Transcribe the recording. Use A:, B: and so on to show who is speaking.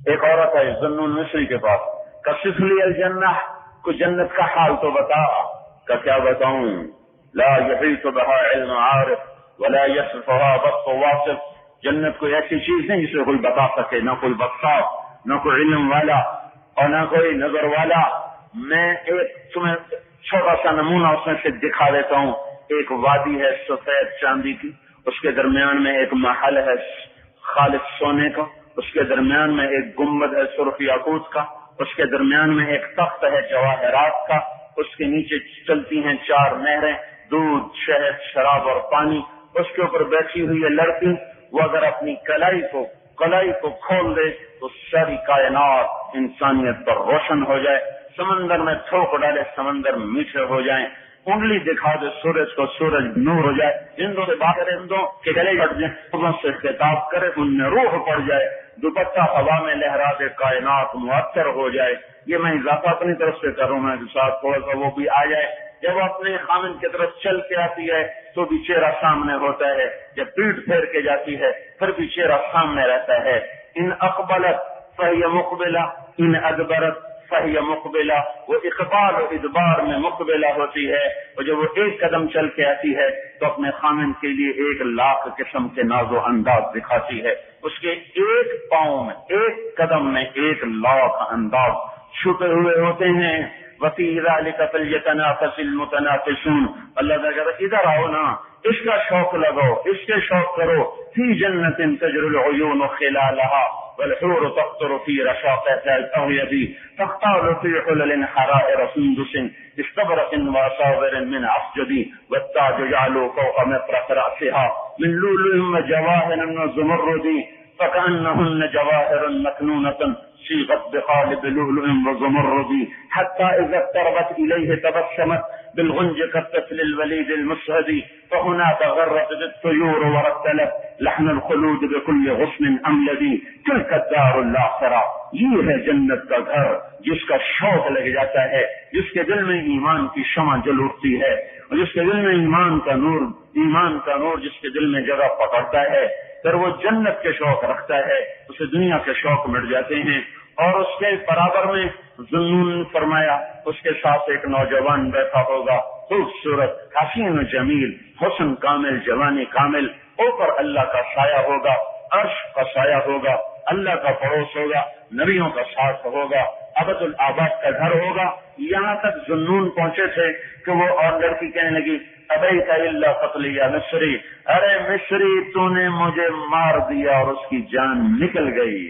A: ایک عورت ہے ذنون مصری کے پاس، کشف لی الجنہ، کو جنت کا حال تو بتا، کہ کیا بتاؤں؟ لا یحیط بها علم عارف ولا یصفها بصر واصف، جنت کوئی ایسی چیز نہیں جسے کوئی بتا سکے، نہ کوئی بصاف، نہ کوئی علم والا اور نہ کوئی نظر والا۔ میں ایک تمہیں چھوٹا سا نمونہ اس میں سے دکھا دیتا ہوں۔ ایک وادی ہے سفید چاندی کی، اس کے درمیان میں ایک محل ہے خالص سونے کا، اس کے درمیان میں ایک گنبد ہے سرخ یاقوت کا، اس کے درمیان میں ایک تخت ہے جواہرات کا، اس کے نیچے چلتی ہیں 4 نہریں، دودھ، شہد، شراب اور پانی۔ اس کے اوپر بیٹھی ہوئی ہے لڑکی، وہ اگر اپنی کلائی کو کھول دے تو ساری کائنات انسانیت پر روشن ہو جائے، سمندر میں تھوک ڈالے سمندر میٹھے ہو جائیں، انگلی دکھا دے سورج کو سورج نور ہو جائے، ہندو سے بات کرے ہندو کے گلے کٹ جائیں، لوگوں سے خطاب کرے ان میں روح پڑ جائے، دوپٹہ ہوا میں لہرا دے کائنات مؤثر ہو جائے۔ یہ میں اضافہ اپنی طرف سے کروں، میں ساتھ تھوڑا سا وہ بھی آ جائے۔ جب وہ اپنے خامن کی طرف چل کے آتی ہے تو بھی چہرہ سامنے ہوتا ہے، جب پیٹ پھیر کے جاتی ہے پھر بھی چہرہ سامنے رہتا ہے۔ ان اقبلت فہی مقبلہ ان ادبرت فہی مقبلہ، وہ اقبال و ادبار میں مقبلہ ہوتی ہے، اور جب وہ ایک قدم چل کے آتی ہے تو اپنے خامن کے لیے 1,00,000 قسم کے ناز و انداز دکھاتی ہے۔ اس کے ایک پاؤں میں، ایک قدم میں 1,00,000 انداز چھپے ہوئے ہوتے ہیں۔ وفی ذلک فلیتنافس المتنافسون، اللہ تعالیٰ کہتا ہے ادھر آؤ نا، اس کا شوق لگو، اس کے شوق کرو۔ فی جنت تجری العیون خلالها والحور تقطر في رشاقها الأغيب تختال في حلل حرائر سندس استبرق وأساور من عسجد والتاج يعلو فوق مفرق رأسها من لؤلؤ وجواهر وزمرد فكأنهن جواهر مكنونة صيغت بقالب لؤلؤ وزمرد حتى إذا اقتربت إليه تبسمت بالغنج كالطفل الوليد المشهد فهناك غرت الطيور ورتلت لحن الخلود بكل غصن أملد تلك الدار الآخرة، یہ ہے جنت کا گھر جس کا شوق لگ جاتا ہے، جس کے دل میں ایمان کی شمع جل اٹھتی ہے، اور جس کے دل میں ایمان کا نور جس کے دل میں جگہ پکڑتا ہے، پھر وہ جنت کے شوق رکھتا ہے، اسے دنیا کے شوق مٹ جاتے ہیں۔ اور اس کے برابر میں ذنون فرمایا اس کے ساتھ ایک نوجوان بیٹھا ہوگا، خوبصورت، حسین و جمیل، حسن کامل، جوانی کامل، اوپر اللہ کا سایہ ہوگا، عرش کا سایہ ہوگا، اللہ کا پڑوس ہوگا، نبیوں کا ساتھ ہوگا، ابد الآباد کا گھر ہوگا۔ یہاں تک ذنون پہنچے تھے کہ وہ اور لڑکی کہنے لگی ابیت الا قتلی یا مصری، ارے مصری تو نے مجھے مار دیا اور اس کی جان نکل گئی۔